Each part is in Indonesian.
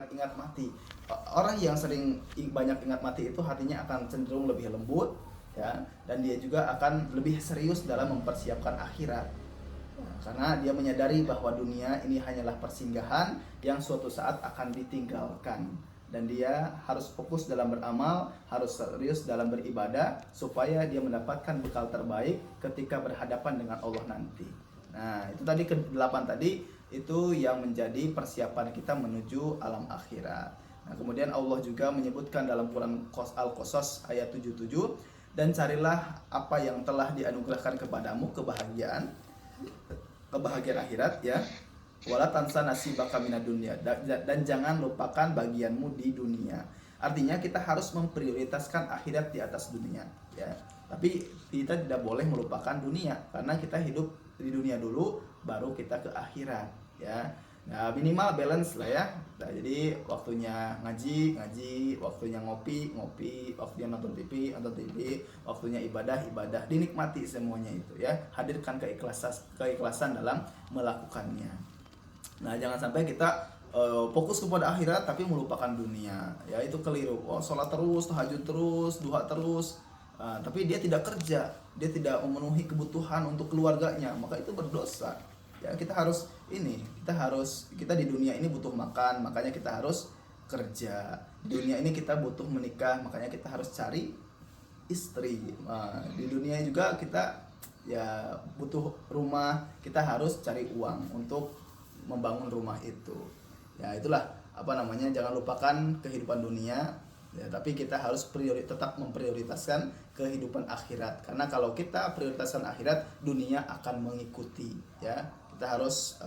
ingat mati. Orang yang sering banyak ingat mati itu hatinya akan cenderung lebih lembut, ya, dan dia juga akan lebih serius dalam mempersiapkan akhirat. Karena dia menyadari bahwa dunia ini hanyalah persinggahan yang suatu saat akan ditinggalkan, dan dia harus fokus dalam beramal, harus serius dalam beribadah supaya dia mendapatkan bekal terbaik ketika berhadapan dengan Allah nanti. Nah, itu tadi ke-8 tadi itu yang menjadi persiapan kita menuju alam akhirat. Nah, kemudian Allah juga menyebutkan dalam Quran Al-Qasas ayat 77, dan carilah apa yang telah dianugerahkan kepadamu, kebahagiaan akhirat, ya. Wala tansa nasibaka minad dunya, dan jangan lupakan bagianmu di dunia. Artinya kita harus memprioritaskan akhirat di atas dunia, ya. Tapi kita tidak boleh melupakan dunia, karena kita hidup di dunia dulu baru kita ke akhirat, ya. Nah, minimal balance lah ya. Nah, jadi waktunya ngaji, waktunya ngopi, waktunya nonton TV, waktunya ibadah, dinikmati semuanya itu, ya. Hadirkan keikhlasan dalam melakukannya. Nah, jangan sampai kita fokus kepada akhirat tapi melupakan dunia, ya. Itu keliru. Oh, sholat terus, tahajud terus, duha terus, tapi dia tidak kerja, dia tidak memenuhi kebutuhan untuk keluarganya, maka itu berdosa. Ya, kita di dunia ini butuh makan, makanya kita harus kerja. Di dunia ini kita butuh menikah, makanya kita harus cari istri. Di dunia juga kita ya butuh rumah, kita harus cari uang untuk membangun rumah itu. Ya, itulah jangan lupakan kehidupan dunia, ya, tapi kita harus tetap memprioritaskan kehidupan akhirat. Karena kalau kita prioritaskan akhirat, dunia akan mengikuti, ya. Kita harus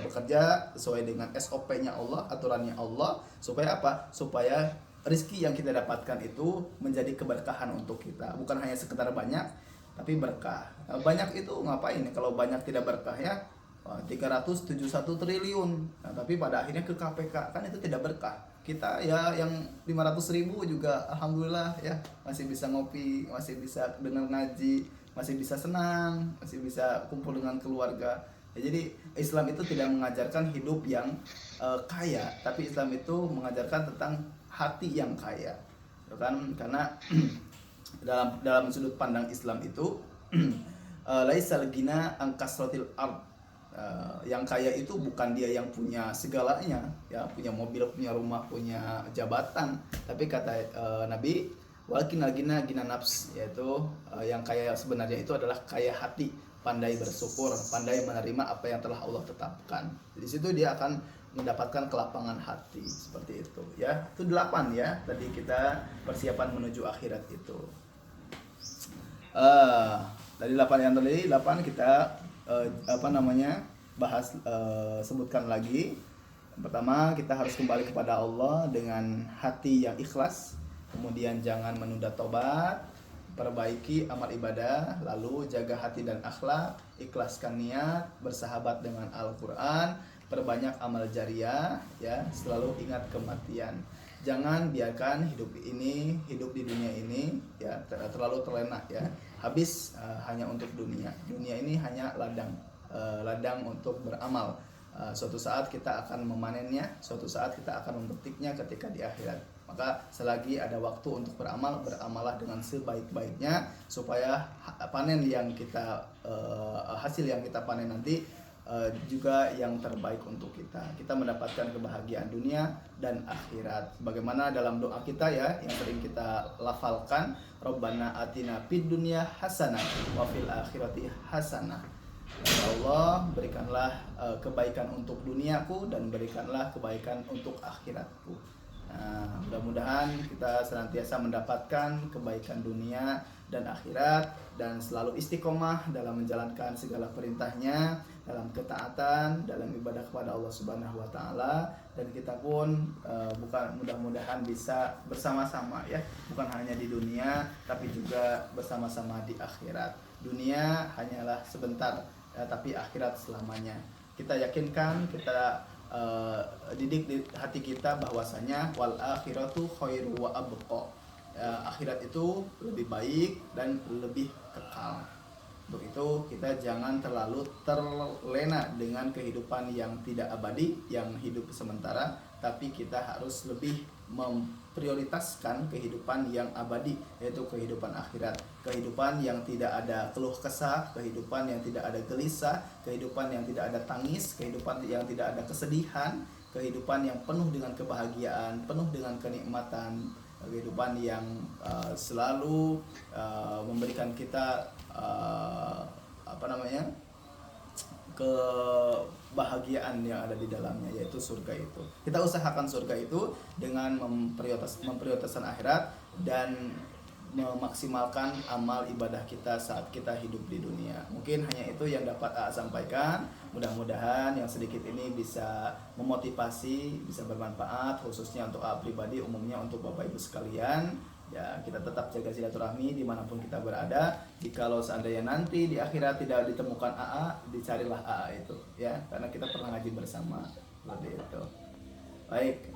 bekerja sesuai dengan SOP-nya Allah, aturannya Allah, supaya apa? Supaya rezeki yang kita dapatkan itu menjadi keberkahan untuk kita, bukan hanya sekedar banyak tapi berkah. Banyak itu ngapain kalau banyak tidak berkah, ya. 371 triliun. Nah, tapi pada akhirnya ke KPK, kan itu tidak berkah. Kita ya yang 500.000 juga alhamdulillah, ya, masih bisa ngopi, masih bisa dengar ngaji, masih bisa senang, masih bisa kumpul dengan keluarga. Ya, jadi Islam itu tidak mengajarkan hidup yang kaya, tapi Islam itu mengajarkan tentang hati yang kaya, ya kan? Karena dalam sudut pandang Islam itu laisal gina angkasrotil ard. Yang kaya itu bukan dia yang punya segalanya, ya, punya mobil, punya rumah, punya jabatan, tapi kata Nabi, walakin gina nafs, yaitu yang kaya sebenarnya itu adalah kaya hati, pandai bersyukur, pandai menerima apa yang telah Allah tetapkan. Di situ dia akan mendapatkan kelapangan hati, seperti itu, ya. Itu 8, ya, tadi kita persiapan menuju akhirat itu. Dari 8 yang tadi, 8 kita bahas, sebutkan lagi. Yang pertama, kita harus kembali kepada Allah dengan hati yang ikhlas. Kemudian jangan menunda tobat, perbaiki amal ibadah, lalu jaga hati dan akhlak, ikhlaskan niat, bersahabat dengan Al-Quran, perbanyak amal jariah, ya, selalu ingat kematian. Jangan biarkan hidup di dunia ini, ya, terlalu terlena, ya, habis hanya untuk dunia. Dunia ini hanya ladang untuk beramal. Suatu saat kita akan memanennya, suatu saat kita akan memetiknya ketika di akhirat. Maka selagi ada waktu untuk beramal, beramalah dengan sebaik-baiknya supaya hasil yang kita panen nanti juga yang terbaik untuk kita. Kita mendapatkan kebahagiaan dunia dan akhirat. Bagaimana dalam doa kita, ya, yang sering kita lafalkan, Rabbana atina fid dunya hasanah wa fil akhirati hasanah. Ya Allah, berikanlah kebaikan untuk duniaku dan berikanlah kebaikan untuk akhiratku. Nah, mudah-mudahan kita senantiasa mendapatkan kebaikan dunia dan akhirat, dan selalu istiqomah dalam menjalankan segala perintahnya, dalam ketaatan, dalam ibadah kepada Allah Subhanahu wa taala, dan kita pun mudah-mudahan bisa bersama-sama, ya, bukan hanya di dunia tapi juga bersama-sama di akhirat. Dunia hanyalah sebentar, ya, tapi akhirat selamanya. Kita yakinkan, kita didik di hati kita bahwasanya wal akhiratu khairu wa abqa. Akhirat itu lebih baik dan lebih kekal. Untuk itu kita jangan terlalu terlena dengan kehidupan yang tidak abadi, yang hidup sementara, tapi kita harus lebih memprioritaskan kehidupan yang abadi, yaitu kehidupan akhirat, kehidupan yang tidak ada keluh kesah, kehidupan yang tidak ada gelisah, kehidupan yang tidak ada tangis, kehidupan yang tidak ada kesedihan, kehidupan yang penuh dengan kebahagiaan, penuh dengan kenikmatan, kehidupan yang selalu memberikan kita kebahagiaan yang ada di dalamnya, yaitu surga itu. Kita usahakan surga itu dengan memprioritaskan akhirat dan memaksimalkan amal ibadah kita saat kita hidup di dunia. Mungkin hanya itu yang dapat A sampaikan. Mudah-mudahan yang sedikit ini bisa memotivasi, bisa bermanfaat khususnya untuk A pribadi, umumnya untuk Bapak Ibu sekalian. Ya, kita tetap jaga silaturahmi dimanapun kita berada. Jikalau seandainya nanti di akhirat tidak ditemukan AA, dicarilah AA itu, ya, karena kita pernah ngaji bersama seperti itu. Baik.